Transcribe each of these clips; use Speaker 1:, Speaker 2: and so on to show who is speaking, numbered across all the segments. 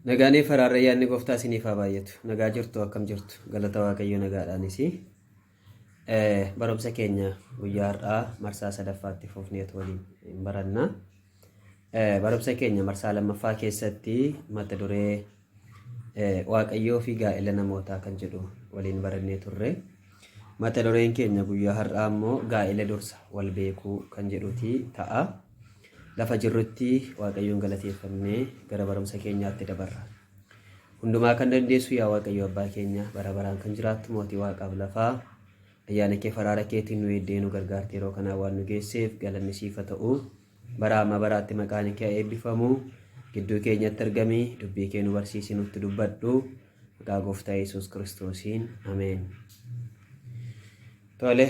Speaker 1: Nagaanii faraarra yaadni gooftaa isiniif haa baay'atu. Nagaa jirtu akkam jirtu galata waaqayyo nagaadhaanis barumsa keenya guyyaa har'aa marsaa sadaffaatti fufneetu waliin baranna. Barumsa keenya marsaa lammaffaa keessatti mata duree waaqayyoo fi gaa'ela namootaa kan jedhu waliin barannee turre. Mata dureen keenya guyyaa har'aa immoo gaa'ela dursa wal beekuu kan jedhuti ta'a. Lafa jirrutti waaqayyoon galateeffannee gara barumsa keenyaatti dabarra. Hundumaa kan dandeessu yaa waaqayyo abbaa keenya bara baraan kan jiraattu mootii waaqaaf lafaa ayyaana kee faraara keetiin nu eeddee nu gargaarte yeroo kanaa waan nu geesseef galanni siif haa ta'u. Bara amma baraatti maqaan kee eebbifamu. Gidduu keenyatti argami dubbii kee nu barsiisi nutti dubbadhu. Maqaa gooftaa Yesuus Kiristoosiin ameen. Tole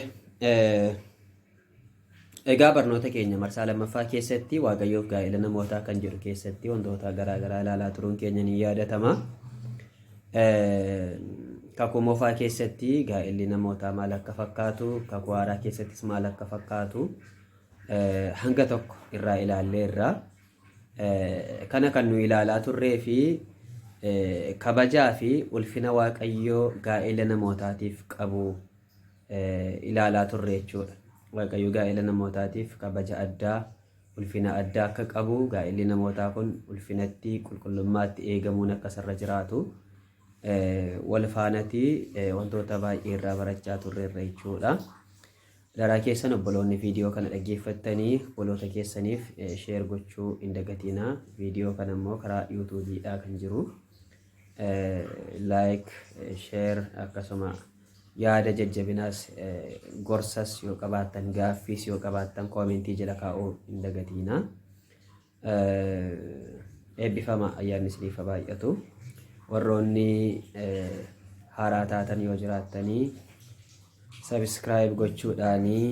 Speaker 1: egaa barnoota keenya marsaa lammaffaa keessatti waaqayyoof gaa'ela namootaa kan jedhu keessatti wantoota garaa garaa ilaalaa turuun keenya ni yaadatama. Kakuu moofaa keessatti gaa'elli namootaa maal akka fakkaatu, kakuu haaraa keessattis maal akka fakkaatu hanga tokko irraa ilaalleerra. Kana kan nu ilaalaa turree fi kabajaa fi ulfina waaqayyoo gaa'ela namootaatiif qabu ilaalaa turre jechuudha. Waaqayyo gaa'ela namootaatiif kabaja addaa ulfina addaa akka qabu gaa'elli namootaa kun ulfinatti qulqullummaatti eegamuun akka sarra jiraatu wal faanatti wantoota baay'ee irraa barachaa turreerra jechuudha. Daraa keessan obboloonni viidiyoo kana dhaggeeffattanii obboloota keessaniif sheer gochuu hin dagatinaa. Viidiyoo kana immoo karaa yuutuubiidhaa kan jiru laayik sheer akkasuma yaada jajjabinaas gorsas yoo qabaattan gaaffiis yoo qabaattan koomentii jala kaa'uu hin dagatinaa. Eebbifama ayyaanni isiniif haa baay'atu. Warroonni haaraa taatan yoo jiraattanii subscribe gochuudhaanii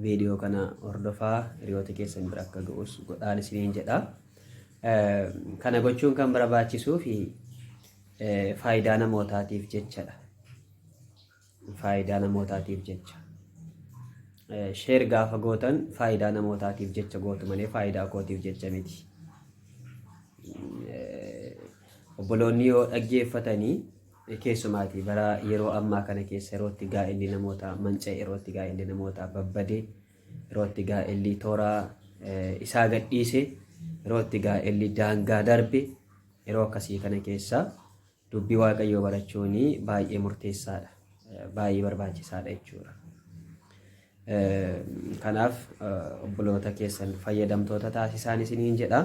Speaker 1: viidiyoo kana hordofaa hiriyoota keessan bira akka ga'us godhaan isiniin jedha. Kana gochuun kan barbaachisuu fi faayidaa namootaatiif jechadha. Faayidaa namootaatiif jecha. Sheer gaafa gootan faayidaa namootaatiif jecha gootu malee faayidaa kootiif jecha miti. Obboloonni yoo dhaggeeffatanii keessumaatii bara yeroo ammaa kana keessa yerootti gaa'elli namootaa manca'e, yerootti gaa'elli namootaa babbade, yerootti gaa'elli toora isaa gadhiise, yerootti gaa'elli daangaa darbe, yeroo akkasii kana keessa dubbii waaqayyoo barachuun baay'ee murteessaadha. Baay'ee barbaachisaadha jechuudha. Kanaaf obboloota keessan fayyadamtoota taasisaan isiniin jedha.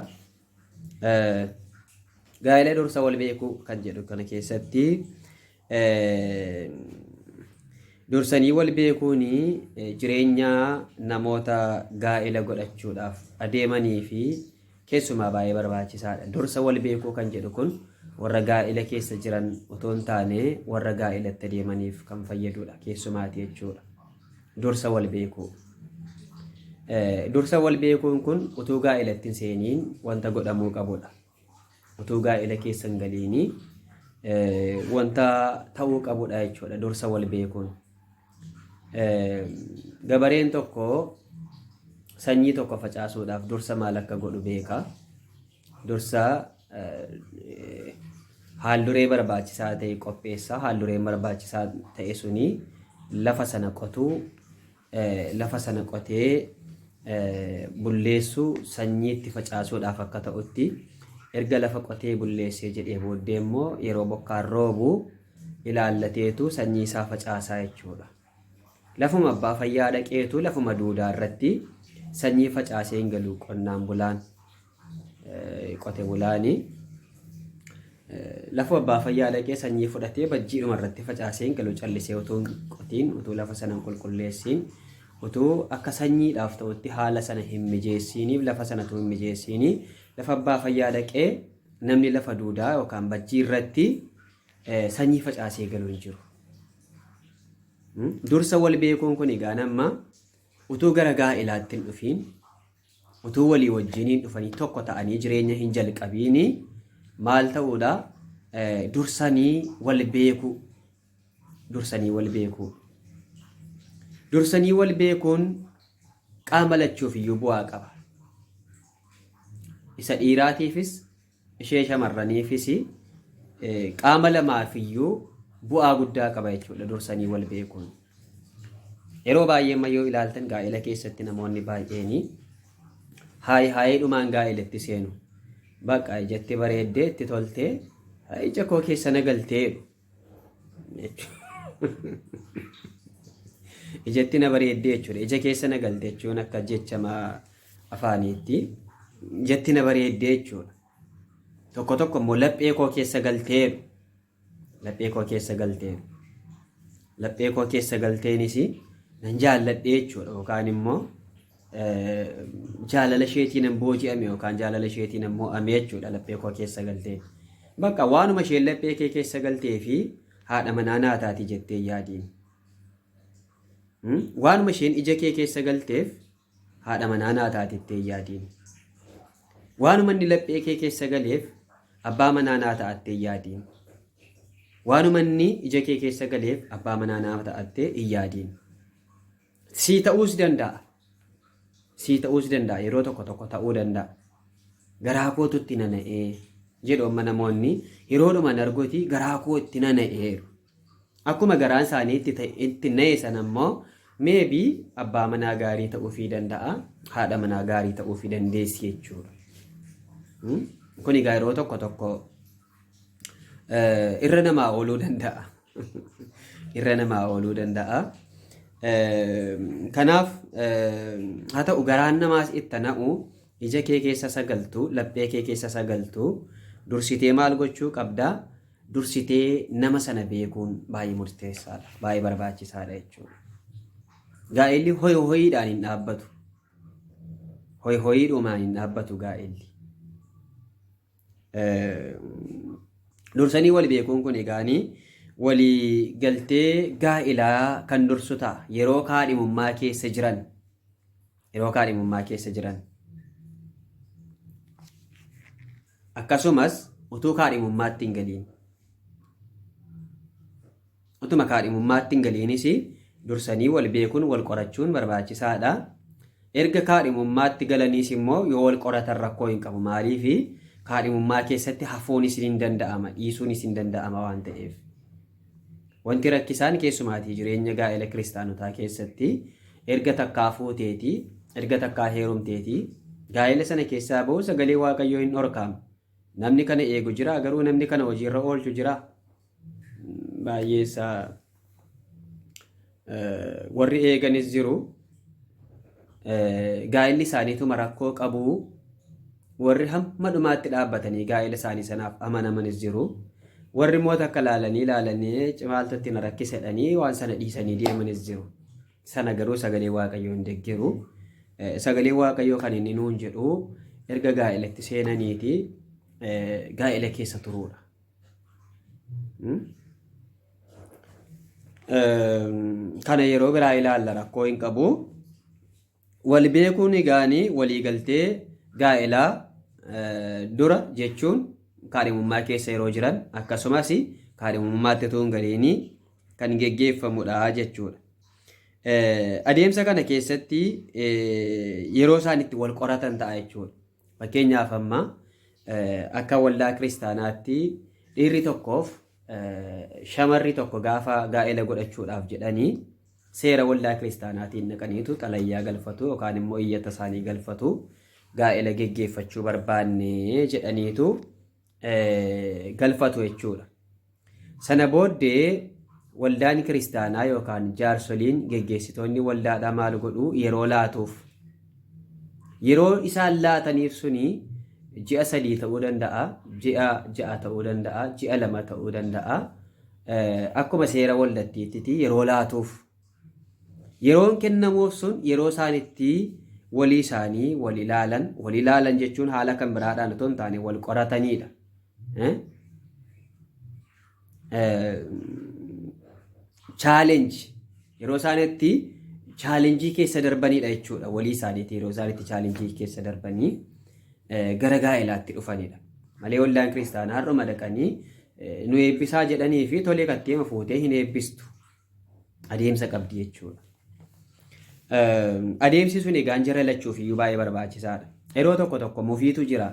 Speaker 1: Gaa'ela dursa wal beekuu kan jedhu kana keessatti dursanii wal beekuun jireenya namoota gaa'ela godhachuudhaaf adeemanii fi keessumaa baay'ee barbaachisaadha. Dursa wal beekuu kan jedhu kun warra gaa'ela keessa jiran otoo hin taane warra gaa'elatti adeemaniif kan fayyadudha keessumaati jechuudha. Dursa wal beekuu. Dursa wal beekuun kun utuu gaa'elatti hin seeniin wanta godhamuu qabudha. Utuu gaa'ela keessa hin galiini wanta ta'uu qabudha jechuudha dursa wal beekuun. Gabareen tokko sanyii tokko facaasuudhaaf dursa maal akka godhu beeka. Dursa haalduree barbaachisaa ta'e qopheessa. Haaldureen barbaachisaa ta'e suni lafa sana qotuu, lafa sana qotee bulleessuu sanyiitti facaasuudhaaf akka ta'utti erga lafa qotee bulleessee jedhee booddee immoo yeroo bokkaan roobu ilaallateetu sanyii isaa facaasaa jechuudha. Lafuma abbaa fayyaa dhaqeetu lafuma duudaa irratti sanyii facaasee hin galu qonnaan bulaan qote bulaanii. Lafa abbaa fayyaa dhaqee sanyii fudhatee bajjiidhuma irratti facaasee hin galu callisee utuu qotiin utuu lafa sana hin qulqulleessiin utuu akka sanyiidhaaf ta'utti haala sana hin mijeessiniif lafa sanatu hin mijeessinii lafa abbaa fayyaa dhaqee namni lafa duudaa yookaan bajjii irratti sanyii facaasee galu hin jiru. Dursa wal beekuun kun egaa nama utuu gara gaa'elaatti hin dhufiin utuu walii wajjiniin dhufanii tokko ta'anii jireenya hin jalqabiini maal ta'uudha? Dursanii wal beekuu. Dursanii wal beekuu. Dursanii wal beekuun qaama lachuuf iyyuu bu'aa qaba. Isa dhiiraatiifis ishee shamarraniifis qaama lamaafiyyuu bu'aa guddaa qaba jechuudha dursanii wal beekuun. Yeroo baay'ee mayyoo ilaaltan gaa'ela keessatti namoonni baay'een haayiidhumaan gaa'elatti seenu. Bakka ijatti bareeddee itti toltee ija koo keessa nagaltee ijatti na bareeddee jechuudha. Ija keessa nagalte jechuun akka jechama afaaniitti ijatti na bareeddee jechuudha. Tokko tokko immoo laphee koo keessa galteeru. Laphee koo keessa galteeru. Laphee koo keessa galteenis nan jaalladhee jechuudha. Yookaan immoo jaalala isheetiin nan booji'ame yookaan jaalala isheetiin nan mo'ame jechuudha laphee koo keessa galtee. Bakka waanuma isheen laphee kee keessa galtee fi haadha manaa naa taati jettee yaadiin. Waanuma isheen ija kee keessa galteef haadha manaa naa taati jettee yaadiin. Waanuma inni laphee kee keessa galeef abbaa manaa naa ta'attee yaadiin. Waanuma inni ija kee keessa galeef abbaa manaa naa ta'attee yaadiin. Sii ta'uus danda'a. Sii ta'uus danda'a. Yeroo tokko tokko ta'uu danda'a. Garaa kootutti nana'ee jedhu amma namoonni yeroodhuma nargooti garaa koo itti nana'eeru. Akkuma garaan isaanii itti na'e sana immoo meebii abbaa manaa gaarii ta'uufii danda'a. Haadha manaa gaarii ta'uufii dandeessi jechuudha. Kun egaa yeroo tokko tokko irra namaa ooluu danda'a. Irra namaa ooluu danda'a. Kanaaf haa ta'u garaan namaas itti na'u ija kee keessa sagaltu laphee kee keessa sagaltu dursitee maal gochuu qabdaa? Dursitee nama sana beekuun baay'ee murteessaadha. Baay'ee barbaachisaadha jechuudha. Gaa'elli hoyiidhaan hin dhaabbatu. Hoyiidhumaan hin dhaabbatu gaa'elli. Dursanii wal beekuun kun egaanii walii galtee gaa'elaa kan dursu ta'a. Yeroo kaadhimummaa keessa jiran. Yeroo kaadhimummaa keessa jiran. Akkasumas utuu kaadhimummaatti hin galiin. Utuma kaadhimummaatti hin galiinis dursanii wal beekuun wal qorachuun barbaachisaadha. Erga kaadhimummaatti galaniis immoo yoo wal qoratan rakkoo hin qabu. Maaliifi kaadhimummaa keessatti hafuunis hin danda'ama, dhiisuunis hin danda'ama waan ta'eef. Wanti rakkisaan keessumaatii jireenya gaa'ela kiristaanotaa keessatti erga takkaa fuuteetii, erga takkaa heerumteetii gaa'ela sana keessaa bahu sagalee waaqayyoo hin dhorkamu. Namni kana eegu jira garuu namni kana hojiirra oolchu jira. Baay'eesaa warri eeganis jiru. Gaa'elli isaaniituma rakkoo qabu. Warri hamma dhumaatti dhaabbatanii gaa'ela isaanii sanaaf amanamanis jiru. Warri immoo takka ilaalanii cimaaltatti na rakkisedhanii waan sana dhiisanii deemanis jiru. Sana garuu sagalee waaqayyoo hin deeggaru. Sagalee waaqayyoo kan inni nuun jedhu erga gaa'elatti seenaniiti gaa'ela keessa turuudha. Kana yeroo biraa ilaalla rakkoo hin qabu. Wal beekuun egaanii walii galtee gaa'elaa dura jechuun kaadhimummaa keessa yeroo jiran akkasumas kaadhimummaatti utuu hin galiinii kan geggeeffamudha jechuudha. Adeemsa kana keessatti yeroo isaan itti wal qoratan ta'a jechuudha. Fakkeenyaaf amma akka waldaa kiristaanaatti dhiirri tokkoof shamarri tokko gaafa gaa'ela godhachuudhaaf jedhanii seera waldaa kiristaanaatiin naqaniitu xalayyaa galfatu yookaan immoo iyyata isaanii galfatu gaa'ela geggeeffachuu barbaanne jedhaniitu galfatu jechuudha. Sana booddee waldaan kiristaanaa yookaan jaarsoliin geggeessitoonni waldaadhaa maal godhu yeroo laatuuf. Yeroo isaan laataniif suni ji'a 3 ta'uu danda'a, ji'a 6 ta'uu danda'a, ji'a 2 ta'uu danda'a. Akkuma seera waldattiitti yeroo laatuuf. Yeroon kennamuuf sun yeroo isaan itti walii isaanii wal ilaalan jechuun haala kan biraadhaan otoo hin taane wal qoratanidha. Challenge yeroo isaan itti challenge keessa darbanidha jechuudha. Walii isaaniitti yeroo isaan itti challenge keessa darbanii gara gaa'elaatti dhufanidha. Malee waldaan kiristaanaa har'uma dhaqanii nu eebbisaa jedhanii fi tolee katteema fuutee hin eebbistu. Adeemsa qabdi jechuudha. Adeemsi sun egaan jara lachuuf iyyuu baay'ee barbaachisaadha. Yeroo tokko tokko mufiitu jira.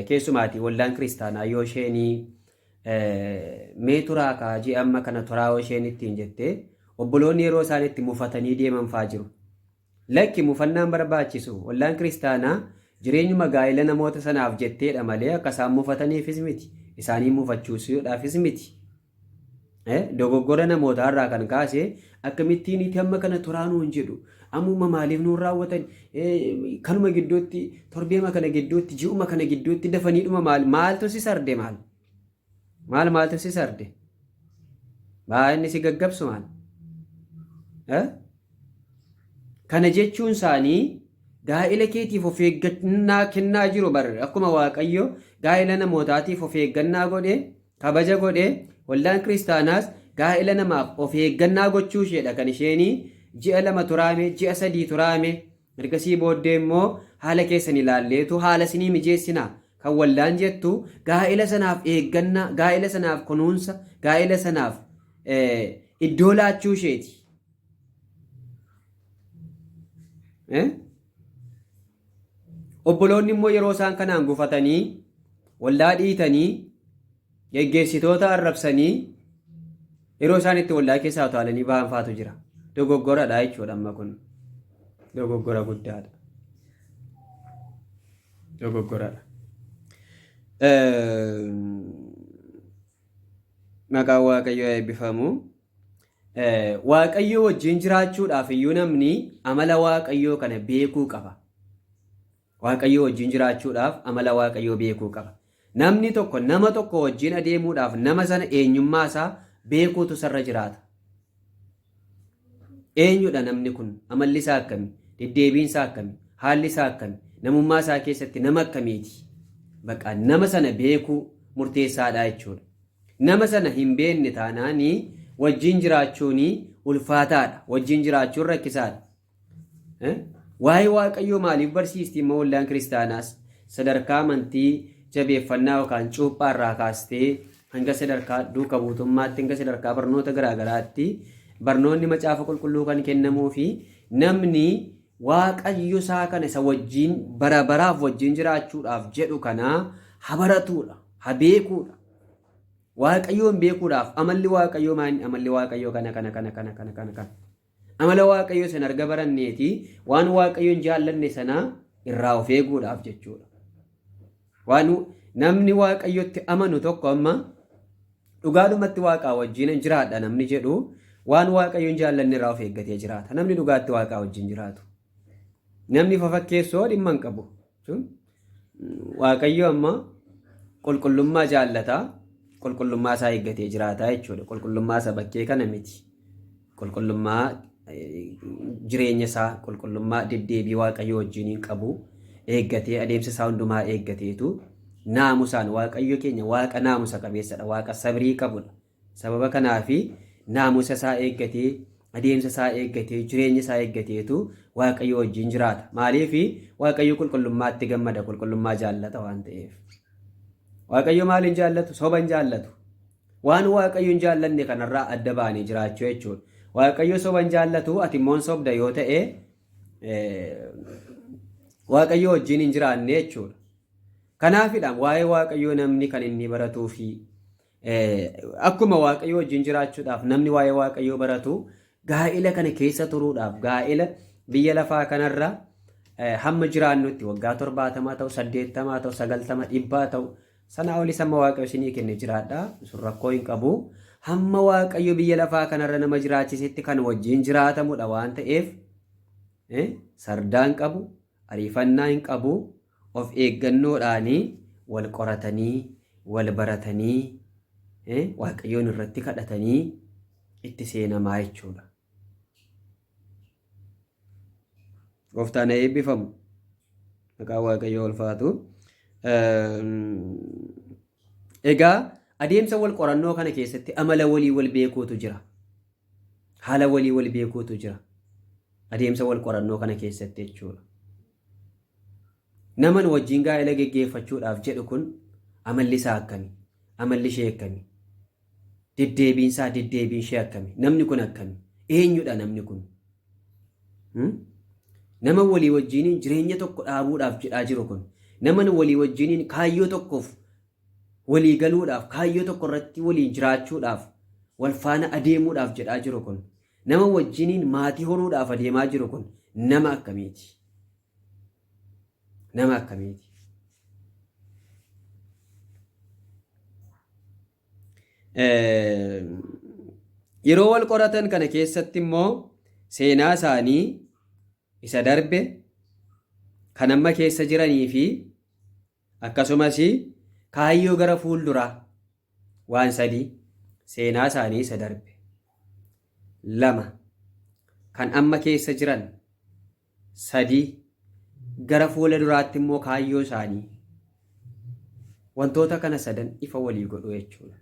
Speaker 1: keessumaati waldaan kiristaanaa yoo isheenii mee turaa kaajii amma kana turaa yoo isheen ittiin jettee obboloonni yeroo isaan itti mufatanii deeman faa jiru. Lakki mufannaan barbaachisu waldaan kiristaanaa jireenyuma gaa'ela namoota sanaaf jetteedha malee akka isaan mufataniifis miti. Isaanii mufachuusuudhaafis miti. Dogoggora namootaarraa kan kaase akkamittiin itti amma kana turaanuun hin jedhu. Ammuma maaliif nuun raawwatan kanuma gidduutti torbeema kana gidduutti ji'uma kana gidduutti dafaniidhuma maaltu si sarde maaltu si sarde baay'inni si gaggabsu maal kana jechuun isaanii gaa'ela keetiif of eeggannaa kennaa jiru barre akkuma waaqayyo gaa'ela namootaatiif of eeggannaa godhe kabaja godhe waldaan kiristaanaas gaa'ela namaaf of eeggannaa gochuu isheedha kan isheenii ji'a 2 turaame ji'a 3 turaame ergasii booddee immoo haala keessan ilaalleetu haala isinii mijeessinaa kan waldaan jettu gaa'ela sanaaf eeggannaa gaa'ela sanaaf kunuunsa gaa'ela sanaaf iddoo laachuu isheeti. Obboloonni immoo yeroo isaan kanaan gufatanii waldaa dhiitanii geggeessitoota arrabsanii yeroo isaan itti waldaa keessaa utaalanii ba'an faatu jira. Dogoggoradha jechuudha amma kun dogoggora guddaadha. Dogoggoradha. Maqaan Waaqayyoo eebbifamu. Waaqayyoo wajjin jiraachuudhaaf iyyuu namni amala Waaqayyoo kana beekuu qaba. Waaqayyoo wajjin jiraachuudhaaf amala Waaqayyoo beekuu qaba. Namni tokko nama tokko wajjin adeemuudhaaf nama sana eenyummaa isaa beekuutu sarra jiraata. Eenyudha namni kun? Amalli isaa akkami? Deddeebiin isaa akkami? Haalli isaa akkami? Namummaa isaa keessatti nama akkamiiti? Baqa nama sana beekuu murteessaadha jechuudha. Nama sana hin beekne taanaanii wajjin jiraachuun ulfaataadha. Wajjin jiraachuun rakkisaadha. Waa'ee Waaqayyoo maaliif barsiisti immoo waldaan kiristaanaas sadarkaa amantii jabeeffannaa yookaan cuuphaa irraa kaastee hanga sadarkaa duuka buutummaatti hanga sadarkaa barnoota garaagaraatti barnoonni macaafa qulqulluu kan kennamuu fi namni Waaqayyo isaa kana isa wajjin bara baraaf wajjin jiraachuudhaaf jedhu kana ha baratuudha, ha beekuudha. Waaqayyoon beekuudhaaf amalli Waaqayyoo maali? Amalli Waaqayyoo kana. Amala Waaqayyoo sana arga baranneeti waan Waaqayyoon jaallanne sana irraa of eeguudhaaf jechuudha. Waan namni Waaqayyotti amanu tokko amma dhugaadhumatti Waaqaa wajjin jiraadha namni jedhu waan Waaqayyoon jaallanne irraa of eeggatee jiraata. Namni dhugaatti Waaqaa wajjin jiraatu. Namni fafakkeessoo dhimma hin qabu. Waaqayyo amma qulqullummaa jaallata. Qulqullummaa isaa eeggatee jiraata jechuudha. Qulqullummaa isaa bakkee kana miti. Qulqullummaa jireenya isaa qulqullummaa deddeebii Waaqayyo wajjin qabu eeggatee adeemsa isaa hundumaa eeggateetu naamusaan Waaqayyo keenya Waaqa naamusa qabeessadha. Waaqa sabrii qabudha. Sababa kanaafi naamusa isaa eeggatee adeemsa isaa eeggatee jireenya isaa eeggateetu Waaqayyo wajjin jiraata. Maaliifi Waaqayyo qulqullummaatti gammada, qulqullummaa jaallata waan ta'eef. Waaqayyo maaliin jaallatu? Soba hin jaallatu. Waan Waaqayyo hin jaallanne kanarraa adda baanii jiraachuu jechuudha. Waaqayyo soba hin jaallatu, ati immoo sobda yoo ta'e Waaqayyo wajjin hin jiraanne jechuudha. Kanaafidha waa'ee Waaqayyoo namni kan inni baratuu fi akkuma Waaqayyo wajjin jiraachuudhaaf namni waa'ee Waaqayyoo baratu gaa'ela kana keessa turuudhaaf gaa'ela biyya lafaa kanarra hamma jiraannutti waggaa 70 ta'u 80 ta'u 90 100 ta'u sana oli sama Waaqayyo isinii kenne jiraadha. Sun rakkoo hin qabu. Hamma Waaqayyo biyya lafaa kanarra nama jiraachisetti kan wajjin jiraatamudha waan ta'eef sardaan qabu, ariifannaa hin qabu, of eeggannoodhaanii wal qoratanii wal baratanii Waaqayyoon irratti kadhatanii itti seenamaa jechuudha. Gooftaan eebbifamu. Maqaan Waaqayyoo ulfaatu. Egaa adeemsa wal qorannoo kana keessatti amala walii wal beekuutu jira. Haala walii wal beekuutu jira. Adeemsa wal qorannoo kana keessatti jechuudha. Naman wajjin gaa'ela geggeeffachuudhaaf jedhu kun amalli isaa akkami? Amalli ishee akkami? Deddeebiin isaa deddeebiin ishee akkami? Namni kun akkami? Eenyudha namni kun? Nama walii wajjin jireenya tokko dhaabuudhaaf jedhaa jiru kun Nama walii wajjiniin kaayyoo tokkoof walii galuudhaaf, kaayyoo tokko irratti waliin jiraachuudhaaf, wal faana adeemuudhaaf jedhaa jiru kun, nama wajjiniin maatii horuudhaaf adeemaa jiru kun nama akkamiiti? Nama akkamiiti? Yeroo wal qoratan kana keessatti immoo seenaa isaanii isa darbe kan amma keessa jiranii fi akkasumas kaayyoo gara fuulduraa waan sadii seenaa isaanii isa darbe, lama kan amma keessa jiran, sadii gara fuula duraatti immoo kaayyoo isaanii, wantoota kana sadan ifa walii godhu jechuudha.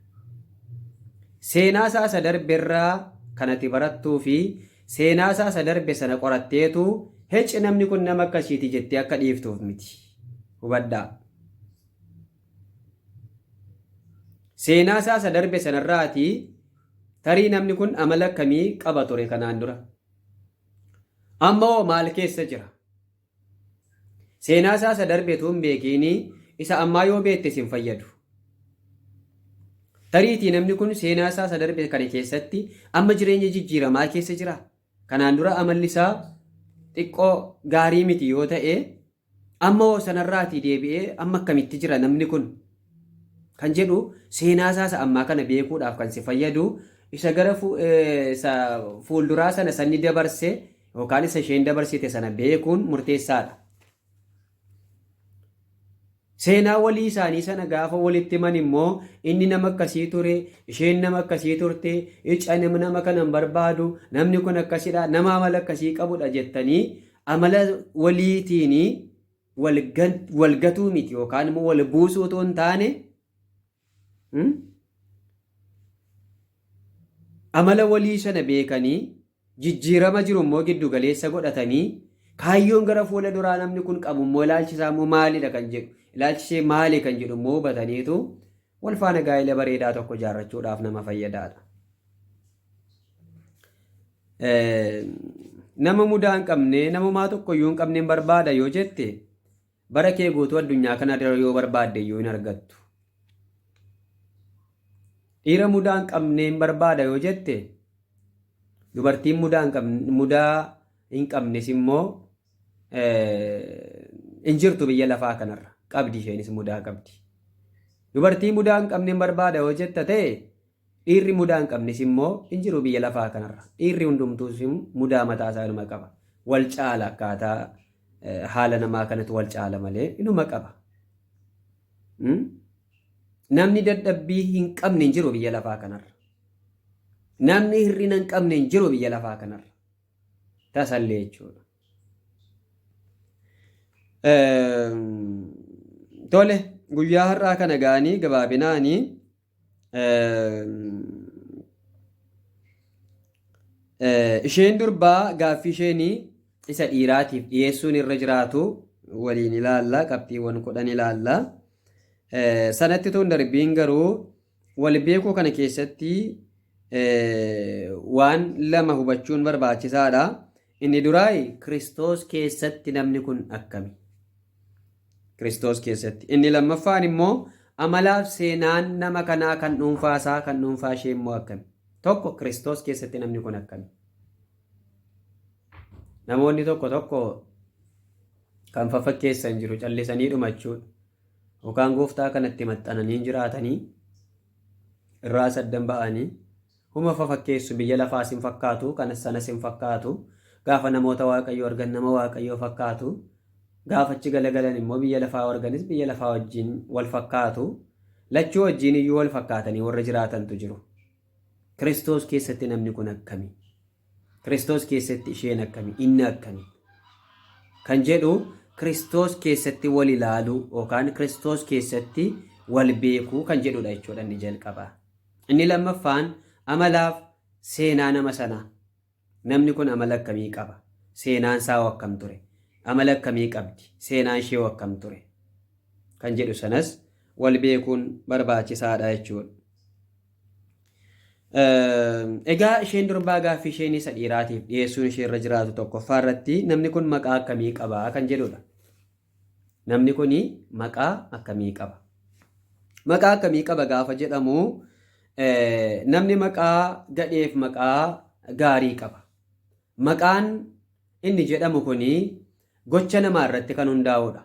Speaker 1: Seenaa isaa isa darbe irraa kanatti barattuu fi seenaa isaa isa darbe sana qoratteetu heci namni kun nama akkasiiti jettee akka dhiiftuuf miti. Hubadhaa. Seenaa isaa isa darbe sanarraati tarii namni kun amala akkamii qaba ture kanaan dura. Ammoo maal keessa jira? Seenaa isaa isa darbe tuun beekiini isa ammaa yoo beekte sin fayyadu. Tariitii namni kun seenaa isaa isa darbe kana keessatti amma jireenya jijjiiramaa keessa jira. Kanaan dura amalli isaa xiqqoo gaarii miti yoo ta'e ammoo sanarraatii deebi'ee amma akkamitti jira namni kun kan jedhu seenaa isaa ammaa kana beekuudhaaf kan si fayyadu isa gara fuulduraa sana sanni dabarse yookaan isa isheen dabarsite sana beekuun murteessaadha. Seenaa walii isaanii sana gaafa walitti himan immoo inni nama akkasii ture, isheen nama akkasii turte, icca nama kanan barbaadu, namni kun akkasidha, nama amala akkasii qabudha jettanii amala waliitiin walgatuu miti yookaan immoo wal buusuu otoo hin taane amala walii sana beekanii jijjiirama jiru immoo giddu galeessa godhatanii kaayyoon gara fuula duraa namni kun qabu immoo ilaalchisaa immoo maalidha kan jedhu, ilaalchisee maali kan jedhu immoo hubataniitu wal faana gaa'ela bareedaa tokko ijaarrachuudhaaf nama fayyadaadha. Nama mudaa hin qabne, namumaa tokko iyyuu hin qabne barbaada yoo jette bara kee guutuu addunyaa kana yoo barbaadde iyyuu hin argattu. Dhiira mudaa hin qabne barbaada yoo jette dubartiin mudaa hin qabnes immoo hin jirtu biyya lafaa kanarra. Qabdi isheenis mudaa qabdi. Dubartii mudaa hin qabne barbaada yoo jetta ta'e dhiirri mudaa hin qabnes immoo hin jiru biyya lafaa kanarra. Dhiirri hundumtuus mudaa mataa isaa inuma qaba. Wal caala akkaataa haala namaa kanatti wal caala malee inuma qaba. Namni dadhabbii hin qabne hin jiru biyya lafaa kanarra. Namni hirrina hin qabne hin jiru biyya lafaa kanarra. Tasallee jechuudha. Tole guyyaa har'aa kana gaanii gabaabinaanii isheen durbaa gaaffii isheenii isa dhiiraatiif dhiyeessuun irra jiraatu waliin ilaalla, qabxiiwwan 10 ilaalla. Sanatti tun darbiin garuu wal beekuu kana keessatti waan lama hubachuun barbaachisaadha. Inni duraayi Kiristoos keessatti namni kun akkami? Kiristoos keessatti. Inni lammaffaan immoo amalaaf seenaan nama kanaa kan dhuunfaasaa kan dhuunfaa ishee immoo akkami? Tokko Kiristoos keessatti namni kun akkami? Namoonni tokko kan fafakkeessan jiru callisanii dhumachuudha. Yookaan gooftaa kanatti maxxananii jiraatanii irraa saddan ba'anii huma fafakkeessu biyya lafaas hin fakkaatu kanas sanas hin fakkaatu gaafa namoota waaqayyoo argan nama waaqayyoo fakkaatu gaafa achi galagalan immoo biyya lafaa arganis biyya lafaa wajjin wal fakkaatu lachuu wajjin iyyuu wal fakkaatanii warra jiraatantu jiru. Kiristoos keessatti namni kun akkami? Kiristoos keessatti isheen akkami? Inni akkami? Kan jedhu Kiristoos keessatti wal ilaaluu yookaan Kiristoos keessatti wal beekuu kan jedhudha jechuudha inni jalqabaa. Inni lammaffaan amalaaf seenaa nama sanaa. Namni kun amala akkamii qaba? Seenaan isaa akkam ture? Amala akkamii qabdi? Seenaan ishee akkam ture? Kan jedhu sanas wal beekuun barbaachisaadha jechuudha. Egaa isheen durbaa gaaffii isheen isa dhiiraatiif dhiyeessuun ishee irra jiraatu tokkoffaa irratti namni kun maqaa akkamii qabaa kan jedhudha. namni kuni maqaa akkamii qaba? Maqaa akkamii qaba gaafa jedhamu namni maqaa gadheef maqaa gaarii qaba. Maqaan inni jedhamu kuni gocha namaa irratti kan hundaa'udha.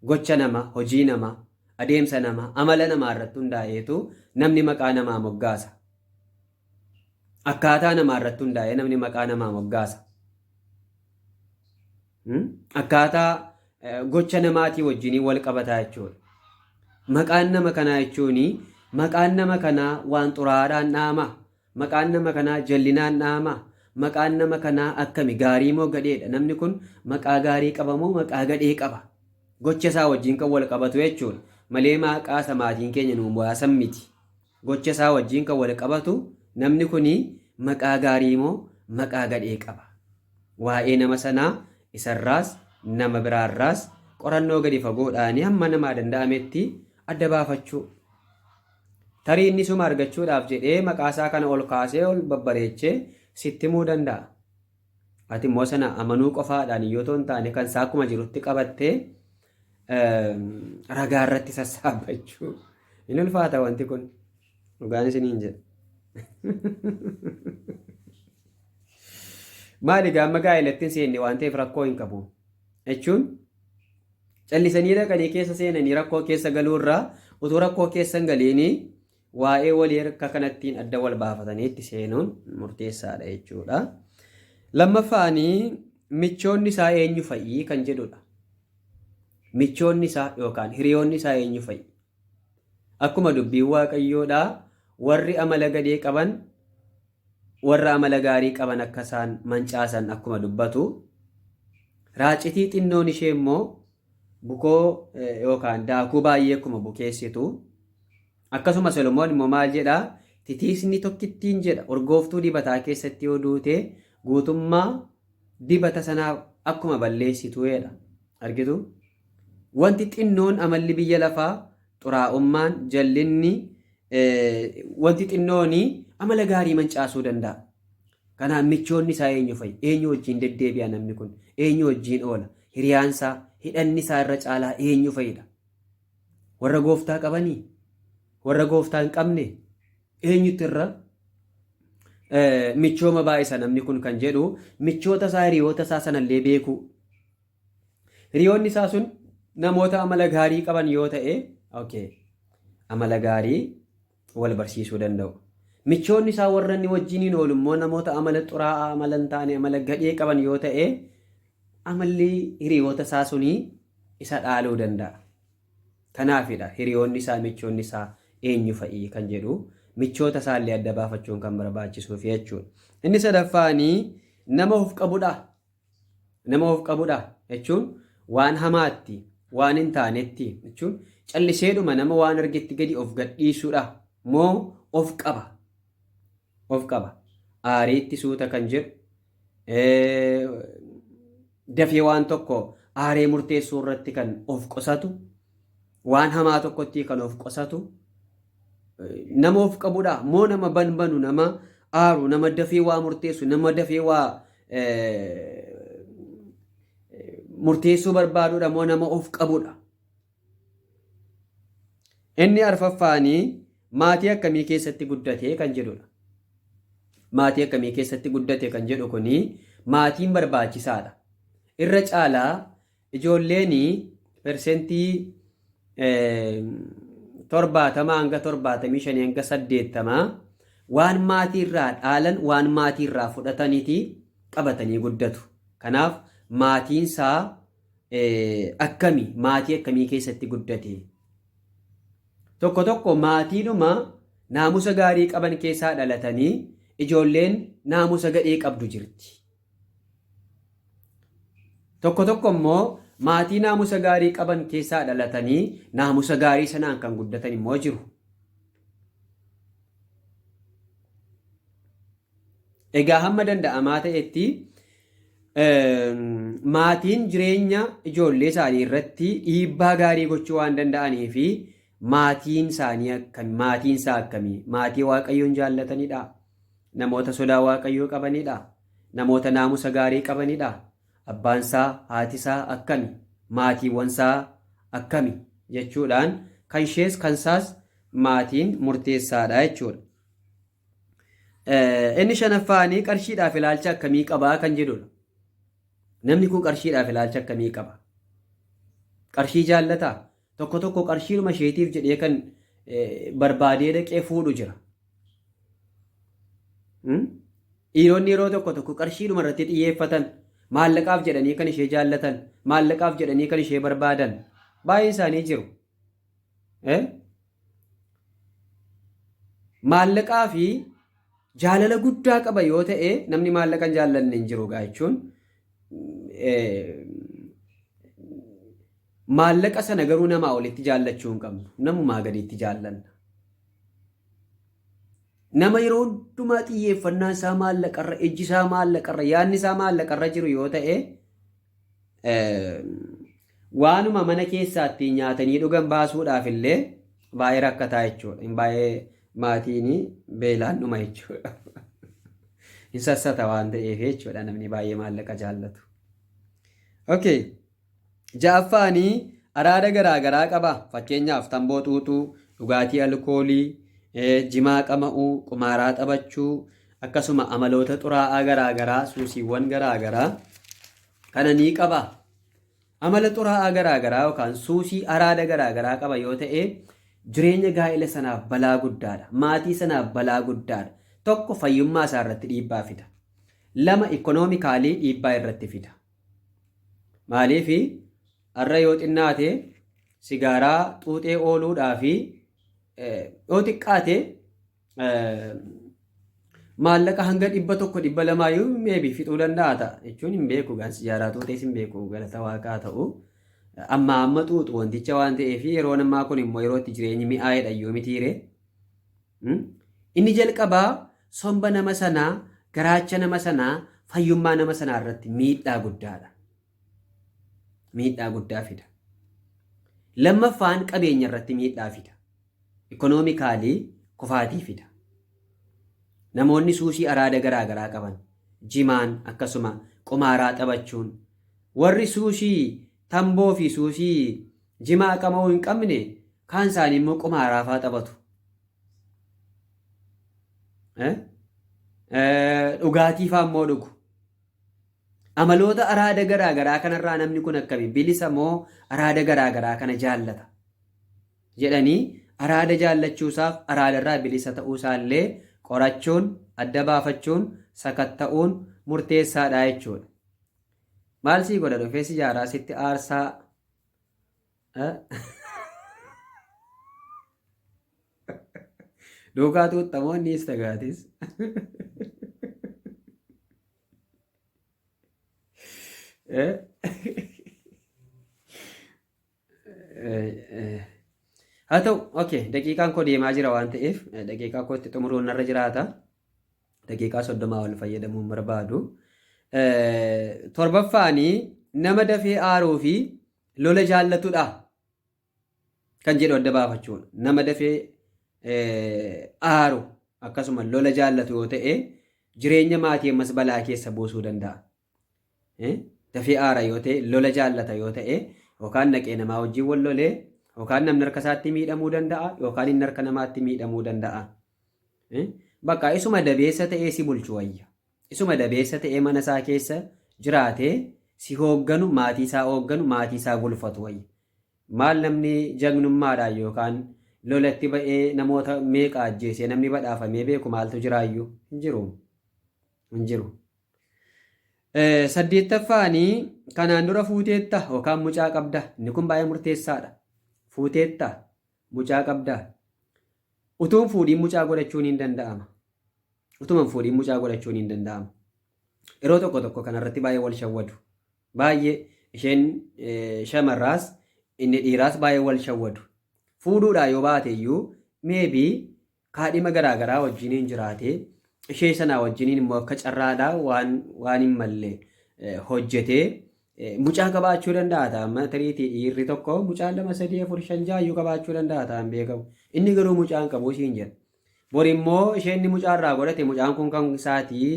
Speaker 1: Gocha namaa, hojii namaa, adeemsa namaa, amala namaa irratti hundaa'eetu namni maqaa namaa moggaasa. Akkaataa namaa irratti hundaa'ee namni maqaa namaa moggaasa. Akkaataa gocha namaatii wajjin wal qabataa jechuudha. Maqaan nama kanaa jechuun maqaan nama kanaa waan xuraadhaan dhaama. Maqaan nama kanaa jallinaan dhaama. Maqaan nama kanaa akkami gaarii moo gadheedha? Namni kun maqaa gaarii qaba moo maqaa gadhee qaba? Gocha isaa wajjin kan wal qabatu jechuudha. Malee maqaa samaatiin keenya nu baasan miti. Gocha isaa wajjin kan wal qabatu namni kun maqaa gaarii moo maqaa gadhee qaba? Waa'ee nama sanaa isarraas nama biraarraas qorannoo gadi fagoodhaan hamma namaa danda'ametti adda baafachuu. Tarii inni suma argachuudhaaf jedhee maqaasaa kana ol kaasee ol babbareechee sitti himuu danda'a. Ati immoo sana amanuu qofaadhaan yoo ta'u hin taane kan isaa akkuma jirutti qabattee ragaa irratti sassaabbachuu. Hin ulfaata wanti kun. Dhugaan isiniin jedha. Maali gaamma gaa'elatti hin seenne waan ta'eef rakkoo hin qabu. Jechuun callisanii dhaqanii keessa seenanii rakkoo keessa galuurraa utuu rakkoo keessa hin galiinii waa'ee walii harka kanattiin adda wal baafatanii itti seenuun murteessaadha jechuudha. Lammaffaanii michoonni isaa eenyu fa'i kan jedhudha. Michoonni isaa yookaan hiriyoonni isaa eenyu fa'i? Akkuma dubbiin Waaqayyoodha warri amala gadhee qaban warra amala gaarii qaban akka isaan mancaasan akkuma dubbatu. Raacitii xinnoon ishee immoo bukoo yookaan daakuu baay'ee akkuma bukeessitu. Akkasuma Solomoon immoo maal jedhaa? Titiisni tokkittiin jedha urgooftuu dibataa keessatti yoo duute guutummaa dibata sanaa akkuma balleessitu jedha. Argitu? Wanti xinnoon amalli biyya lafaa xuraa'ummaan jallinni wanti xinnooni amala gaarii mancaasuu danda'a. Kanaaf michoonni isaa eenyu fa'i? Eenyu wajjin deddeebi'a namni kun? Eenyu wajjin oola? Hiriyaansaa hidhanni isaa irra caalaa eenyu fa'idha? Warra gooftaa qabanii? Warra gooftaa hin qabne? Eenyutu irra michooma baay'isa namni kun kan jedhu michoota isaa hiriyoota isaa sanallee beeku. Hiriyoonni isaa sun namoota amala gaarii qaban yoo ta'e amala gaarii wal barsiisuu danda'u. Michoonni isaa warra inni wajjiniin oolu immoo namoota amala xuraa'aa amala hin taane amala gadhee qaban yoo ta'e amalli hiriyoota isaa sunii isa dhaaluu danda'a. Kanaafidha hiriyoonni isaa michoonni isaa eenyu fa'i kan jedhu michoota isaallee adda baafachuun kan barbaachisuuf jechuudha. Inni sadaffaanii nama of qabudha. Nama of qabudha jechuun waan hamaatti waan hin taanetti jechuun calliseedhuma nama waan argetti gadi of gadhiisuudha moo of qaba? Of qaba. Aariitti suuta kan jedhu dafee waan tokko aaree murteessuu irratti kan of qusatu waan hamaa tokkotti kan of qusatu nama of qabudha moo nama banbanu nama aaru nama dafee waa murteessu nama dafee waa murteessuu barbaadudha moo nama of qabudha? Inni arfaffaanii maatii akkamii keessatti guddate kan jedhudha. Maatii akkamii keessatti guddate kan jedhu kuni maatiin barbaachisaadha. Irra caalaa ijoolleen persentii 70 hanga 75 hanga 80 waan maatii irraa dhaalan waan maatii irraa fudhataniiti qabatanii guddatu. Kanaaf maatiinsaa akkamii maatii akkamii keessatti guddate? Tokko tokko maatiidhuma naamusa gaarii qaban keessaa dhalatanii ijoolleen naamusa gadhee qabdu jirti. Tokko tokko immoo maatii naamusa gaarii qaban keessaa dhalatanii naamusa gaarii sanaan kan guddatan immoo jiru. Egaa hamma danda'amaa ta'etti maatiin jireenya ijoollee isaanii irratti dhiibbaa gaarii gochuu waan danda'anii fi maatiin isaanii akkamii? Maatiin isaa akkamii? Maatii Waaqayyoon jaallatanidha. Namoota sodaa Waaqayyoo qabanidha. Namoota naamusa gaarii qabanidha. Abbaan isaa haati isaa akkamii? maatiiwwan isaa akkami jechuudhaan kan ishees kan isaas maatiin murteessaadha jechuudha. Inni shanaffaanii qarshiidhaaf ilaalcha akkamii qabaa kan jedhudha. Namni kun qarshiidhaaf ilaalcha akkamii qaba? Qarshii jaallataa? Tokko tokko qarshiidhuma isheetiif jedhee kan barbaadee dhaqee fuudhu jira. Dhiironni yeroo tokko tokko qarshiidhuma irratti xiyyeeffatan, maallaqaaf jedhanii kan ishee jaallatan, maallaqaaf jedhanii kan ishee barbaadan baay'ee isaanii jiru. Maallaqaa fi jaalala guddaa qaba yoo ta'e namni maallaqa hin jaallanne hin jiru jechuun maallaqa sana garuu namaa olitti jaallachuu hin qabnu. Namumaa gadiitti jaallanna. Nama yeroo hundumaa xiyyeeffannaan isaa maallaqarra, ijji isaa maallaqarra, yaadni isaa maallaqarra jiru yoo ta'e waanuma mana keessaatti nyaatanii dhugan baasuudhaaf illee baay'ee rakkataa jechuudha. Baay'ee maatiin beelaan dhuma jechuudha. Hin sassata waan ta'eef jechuudha namni baay'ee maallaqa jaallatu. Okay. Ja'affaanii araada garaagaraa qaba. Fakkeenyaaf tamboo xuuxuu, dhugaatii alkoolii, jimaa qama'uu, qumaaraa taphachuu, akkasuma amaloota xuraa'aa garaagaraa, suusiiwwan garaagaraa kana ni qaba. Amala xuraa'aa garaagaraa yookaan suusii araada garaagaraa qaba yoo ta'e jireenya gaa'ela sanaaf balaa guddaadha. Maatii sanaaf balaa guddaadha. Tokko fayyummaa isaa irratti dhiibbaa fida. Lama ikonoomikaalii dhiibbaa irratti fida. Maaliif har'a yoo xinnaate sigaaraa xuuxee ooluudhaa fi yoo xiqqaate maallaqa hanga 100-200 meebii fixuu danda'a ta'a jechuun hin beeku. Sigaaraa xuuxees hin beeku, galata waaqaa ta'u. Amma xuuxu wanticha waan ta'eef yeroo ammaa kun immoo yeroo itti jireenyi mi'aayedha yoo mitiire. Inni jalqabaa somba nama sanaa, garaacha nama sanaa, fayyummaa nama sanaa irratti miidhaa guddaadha. Miidhaa guddaa fida. Lammaffaan qabeenya irratti miidhaa fida. Ikonoomikaalii kufaatii fida. Namoonni suusii araada garaagaraa qaban, jimaan akkasuma qumaaraa taphachuun, warri suusii tamboo fi suusii jimaa qama'uu hin qabne kaan isaanii immoo qumaaraafaa taphatu. Dhugaatiifaa immoo dhugu. Amaloota araada garaagaraa kanarraa namni kun akkami bilisa moo araada garaagaraa kana jaallata jedhanii araada jaallachuusaaf araadarraa bilisa ta'uusaallee qorachuun, adda baafachuun, sakatta'uun murteessaadha jechuudha. Maal sii godha dhufee si jaaraa sitti aarsaa duukaa tuuttamoonni istagaatis haa ta'u, okay, daqiiqaan koo deemaa jira waan ta'eef daqiiqaa kootti xumuruun narra jiraata. Daqiiqaa 30 ol fayyadamuun barbaadu. Torbaffaanii nama dafee aaruu fi lola jaallatudha kan jedhu adda baafachuun. Nama dafee aaru akkasuma lola jaallatu yoo ta'e jireenya maatii ammas balaa keessa buusuu danda'a. Dafee aara yoo ta'e, lola jaallata yoo ta'e, yookaan naqee namaa wajjin wal lolee, yookaan namni harka isaatti miidhamuu danda'a, yookaan inni harka namaatti miidhamuu danda'a. Bakka isuma dabeessa ta'ee si bulchu wayya. Isuma dabeessa ta'ee mana isaa keessa jiraatee si hoogganu, maatii isaa hoogganu, maatii isaa bulfatu wayya. Maal namni jagnummaadhaan yookaan lolatti ba'ee namoota meeqa ajjeesee namni badhaafamee beeku maaltu jiraayyuu hin jiru. Hin jiru. Saddeettaffaanii kanaan dura fuuteetta yookaan mucaa qabda. Inni kun baay'ee murteessaadha. Fuuteetta mucaa qabda. Utuun fuudhiin mucaa godhachuun hin danda'ama. Utuman fuudhiin mucaa godhachuun hin danda'ama. Yeroo tokko tokko kanarratti baay'ee wal shawwadu. Baay'ee isheen shamarraas inni dhiiraas baay'ee wal shawwadu. Fuudhuudhaa yoo baate iyyuu meebii kaadhima garaagaraa wajjiniin jiraatee ishee sanaa wajjiniin immoo akka carraadhaa waan hin malle hojjetee mucaa qabaachuu danda'a ta'ama. Tariitii dhiirri tokko mucaa 2, 3, 4, 5, 6 iyyuu qabaachuu danda'a ta'an beekamu. Inni garuu mucaan qabu siin jedha. Bor immoo isheen mucaa irraa godhate mucaan kun kan isaatii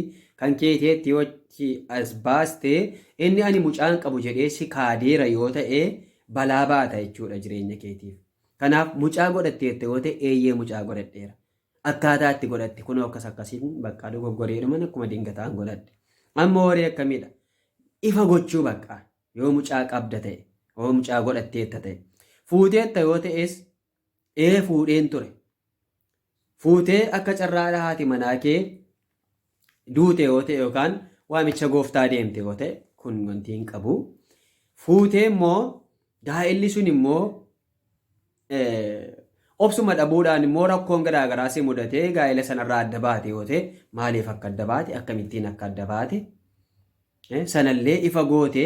Speaker 1: kan keeteetti yoo as baastee inni ani mucaan qabu jedhee si kaadeera yoo ta'e balaa baata jechuudha jireenya keetiif. Kanaaf mucaa godhatteetta yoo ta'e eeyyee mucaa godhadheera. Akkaataa itti godhatte kunoo akkas akkasiin bakka dogoggoreedhuman akkuma dingataan godhadhe. Amma horii akkamiidha? Ifa gochuu bakka yoo mucaa qabda ta'e yoo mucaa godhatteetta ta'e fuuteetta yoo ta'es fuudheen ture. Fuutee akka carraadha haati manaa kee duute yoo ta'e yookaan waamicha gooftaa deemte yoo ta'e kun wanti hin qabu. Fuutee immoo gaa'elli sun immoo obsuma dhabuudhaan immoo rakkoon garaagaraa si mudatee gaa'ela sanarraa adda baate yoo ta'e maaliif akka adda baate akkamittiin akka adda baate sanallee ifa goote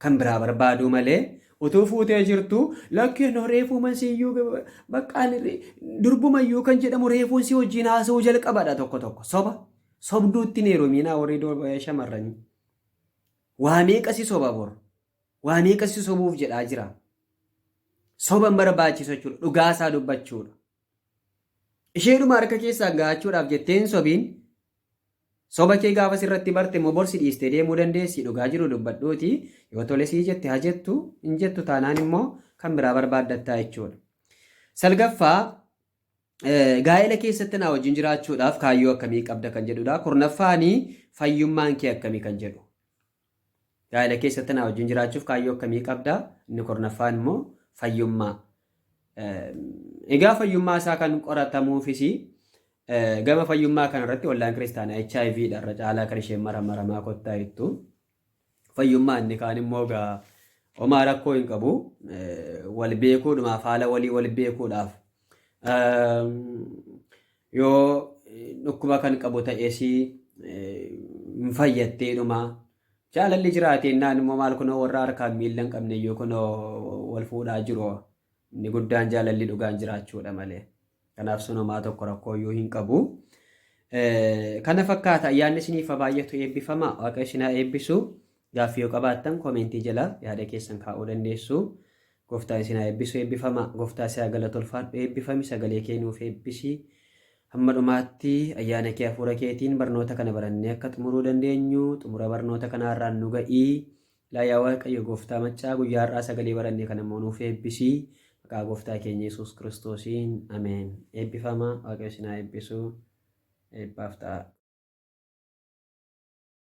Speaker 1: kan biraa barbaaduu malee utuu fuutee jirtu lakkeen reefuu mansiyyuu baqqaan durbumayyuu kan jedhamu reefuun si wajjin haasa'uu jalqabadha tokko sobduutti neeromiinaa warri shamarranii waamee qasi soba bor waamee qasi sobuuf jedhaa jira. Soban barbaachisa jechuudha dhugaasaa dubbachuudha. Isheedhuma harka keessaa gaachuudhaaf jetteen sobiin soba kee gaafa sirratti barte immoo borsi dhiistee deemuu dandeessi dhugaa jiru dubbadhuuti yoo tole sii jette haa jettu hin jettu taanaan immoo kan biraa barbaaddattaa jechuudha. Salgaffaa gaa'ela keessatti naa wajjin jiraachuudhaaf kaayyoo akkamii qabda kan jedhudha. Kurnaffaanii fayyummaan kee akkamii kan jedhu. Gaa'ela keessatti naa wajjin jiraachuuf kaayyoo akkamii qabda inni kurnaffaan immoo fayyummaa. Egaa fayyummaa isaa kan qoratamuufis gama fayyummaa kanarratti wallaan kiristaanaa HIV dharra caalaa kan isheen maramaa kottaa jettu. Fayyummaa inni kaan immoo homaa rakkoo hin qabu wal beekuudhumaaf haala walii wal beekuudhaaf yoo dhukkuba kan qabu ta'es hin fayyatteedhuma jaalalli jiraatennaan immoo maal kunoo warra harkaan miila hin qabne yoo kunoo wal fuudhaa jiru inni guddaan jaalalli dhugaan jiraachuudha malee. Kanaaf sunumaa tokko rakkoo yoo hin qabu. Kana fakkaata ayyaanni isiniif baay'atu eebbifama. Waaqa isin haa eebbisu. Gaaffii yoo qabaattan koomentii jala yaada keessan kaa'uu dandeessu. Gooftaan isin haa eebbisu eebbifama. Gooftaa isaa galatoolfaadhu eebbifami sagalee kennuuf eebbisi. Hamma dhumaatti ayyaana kee hafuura keetiin barnoota kana barannee akka xumuruu dandeenyu xumura barnoota kanaarraan nu ga'ii. Laayaa Waaqayyo gooftaa maccaa guyyaa har'aa sagalee barannee kana immoo nuuf eebbisi. Maqaa gooftaa keenya Yesuus Kiristoosiin ameen. Eebbifama. Waaqayyo isin haa eebbisu. Eebbaaf ta'a.